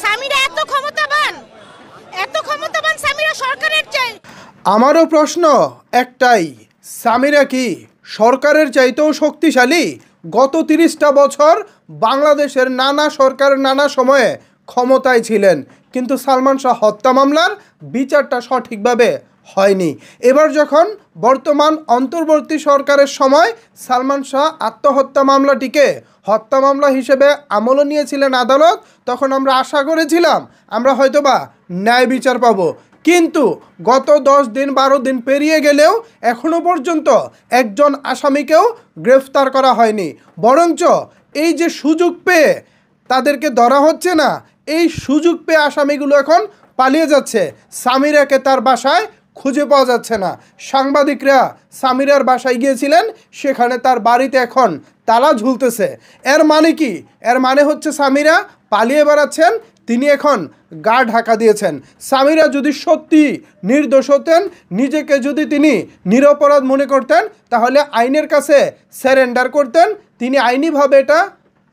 সামিরা এত ক্ষমতাবান সামিরা সরকারের চাই। আমারও প্রশ্ন একটাই, সামিরা কি সরকারের চাইতেও শক্তিশালী? গত 30টা বছর বাংলাদেশের নানা সরকার নানা সময়ে ক্ষমতায় ছিলেন, কিন্তু সালমান শাহ হত্যা মামলার বিচারটা সঠিকভাবে হয়নি। এবার যখন বর্তমান অন্তর্বর্তী সরকারের সময় সালমান শাহ আত্মহত্যা মামলাটিকে হত্যা মামলা হিসেবে আমলে নিয়েছিলেন আদালত, তখন আমরা আশা করেছিলাম আমরা হয়তোবা ন্যায় বিচার পাবো। কিন্তু গত 10 দিন 12 দিন পেরিয়ে গেলেও এখনও পর্যন্ত একজন আসামিকেও গ্রেফতার করা হয়নি, বরঞ্চ এই যে সুযোগ পেয়ে তাদেরকে ধরা হচ্ছে না, এই সুযোগ পেয়ে আসামিগুলো এখন পালিয়ে যাচ্ছে। সামিরাকে তার বাসায় খুঁজে পাওয়া যাচ্ছে না। সাংবাদিকরা সামিরার বাসায় গিয়েছিলেন, সেখানে তার বাড়িতে এখন তালা ঝুলতেছে। এর মানে কি? এর মানে হচ্ছে সামিরা পালিয়ে বেড়াচ্ছেন, তিনি এখন গা ঢাকা দিয়েছেন। সামিরা যদি সত্যি নির্দোষ হতেন, নিজেকে যদি তিনি নিরপরাধ মনে করতেন, তাহলে আইনের কাছে সারেন্ডার করতেন, তিনি আইনিভাবে এটা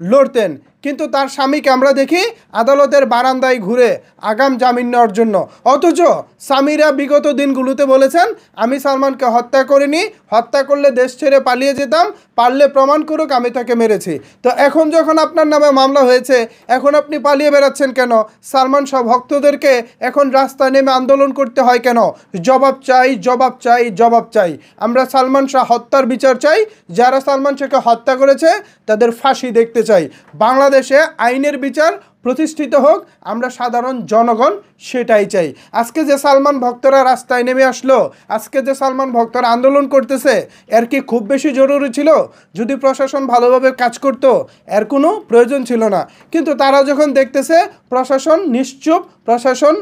লড়তেন। কিন্তু তার স্বামীকে আমরা দেখি আদালতের বারান্দায় ঘুরে আগাম জামিন নেওয়ার জন্য। অথচ সামিরা বিগত দিনগুলোতে বলেছেন, আমি সালমানকে হত্যা করিনি, হত্যা করলে দেশ ছেড়ে পালিয়ে যেতাম, পারলে প্রমাণ করুক আমি তাকে মেরেছি। তো এখন যখন আপনার নামে মামলা হয়েছে, এখন আপনি পালিয়ে বেড়াচ্ছেন কেন? সালমান শাহ ভক্তদেরকে এখন রাস্তায় নেমে আন্দোলন করতে হয় কেন? জবাব চাই, জবাব চাই, জবাব চাই। আমরা সালমান শাহ হত্যার বিচার চাই, যারা সালমান শাহকে হত্যা করেছে তাদের ফাঁসি দেখতে চাই। বাংলাদেশে আইনের বিচার প্রতিষ্ঠিত হোক, আমরা সাধারণ জনগণ সেটাই চাই। আজকে যে সালমান ভক্তরা রাস্তায় নেমে আসলো, আজকে যে সালমান ভক্তরা আন্দোলন করতেছে, এর কি খুব বেশি জরুরি ছিল? যদি প্রশাসন ভালোভাবে কাজ করতো এর কোনো প্রয়োজন ছিল না। কিন্তু তারা যখন দেখতেছে প্রশাসন নিশ্চুপ, প্রশাসন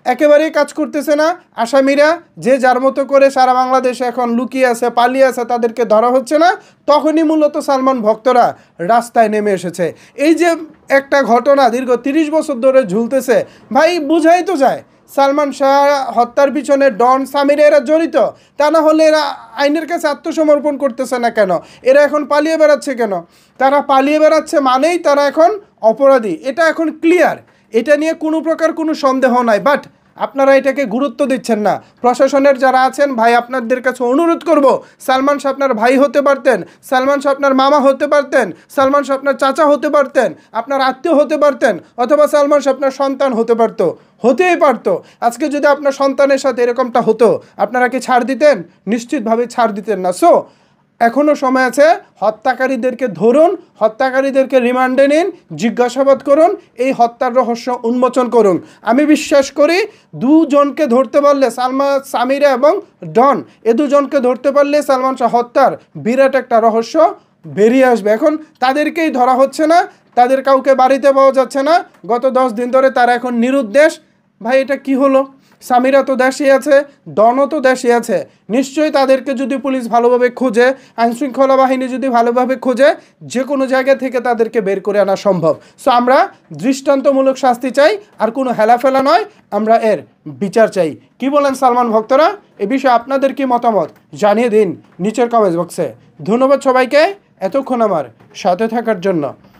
একেবারেই কাজ করতেছে না, আসামিরা যে যার মতো করে সারা বাংলাদেশে এখন লুকিয়ে আছে, পালিয়ে আছে, তাদেরকে ধরা হচ্ছে না, তখনই মূলত সালমান ভক্তরা রাস্তায় নেমে এসেছে। এই যে একটা ঘটনা দীর্ঘ 30 বছর ধরে ঝুলতেছে, ভাই বুঝাই তো যায় সালমান শাহ হত্যার পিছনে ডন সামিরা এরা জড়িত। তা না হলে এরা আইনের কাছে আত্মসমর্পণ করতেছে না কেন? এরা এখন পালিয়ে বেড়াচ্ছে কেন? তারা পালিয়ে বেড়াচ্ছে মানেই তারা এখন অপরাধী, এটা এখন ক্লিয়ার, এটা নিয়ে কোনো প্রকার কোনো সন্দেহ নাই। বাট আপনারা এটাকে গুরুত্ব দিচ্ছেন না। প্রশাসনের যারা আছেন, ভাই আপনাদের কাছে অনুরোধ করব, সালমান শাহ আপনার ভাই হতে পারতেন, সালমান শাহ আপনার মামা হতে পারতেন, সালমান শাহ আপনার চাচা হতে পারতেন, আপনার আত্মীয় হতে পারতেন, অথবা সালমান শাহ আপনার সন্তান হতে পারতো, হতেই পারতো। আজকে যদি আপনার সন্তানের সাথে এরকমটা হতো, আপনারা কি ছাড় দিতেন? নিশ্চিতভাবে ছাড় দিতেন না। সো এখনও সময় আছে, হত্যাকারীদেরকে ধরুন, হত্যাকারীদেরকে রিমান্ডে নিন, জিজ্ঞাসাবাদ করুন, এই হত্যার রহস্য উন্মোচন করুন। আমি বিশ্বাস করি দুজনকে ধরতে পারলে, সামিরা এবং ডন, এ দুজনকে ধরতে পারলে সালমান শাহ হত্যার বিরাট একটা রহস্য বেরিয়ে আসবে। এখন তাদেরকেই ধরা হচ্ছে না, তাদের কাউকে বাড়িতে পাওয়া যাচ্ছে না, গত 10 দিন ধরে তারা এখন নিরুদ্দেশ। ভাই এটা কি হলো? সামিরা তো দেশে আছে, ডনও তো দেশে আছে, নিশ্চয়ই তাদেরকে যদি পুলিশ ভালোভাবে খোঁজে, আইনশৃঙ্খলা বাহিনী যদি ভালোভাবে খোঁজে, যে কোনো জায়গা থেকে তাদেরকে বের করে আনা সম্ভব। সো আমরা দৃষ্টান্তমূলক শাস্তি চাই, আর কোনো হেলাফেলা নয়, আমরা এর বিচার চাই। কি বলেন সালমান ভক্তরা? এ বিষয়ে আপনাদের কি মতামত জানিয়ে দিন নিচের কমেন্ট বক্সে। ধন্যবাদ সবাইকে এতক্ষণ আমার সাথে থাকার জন্য।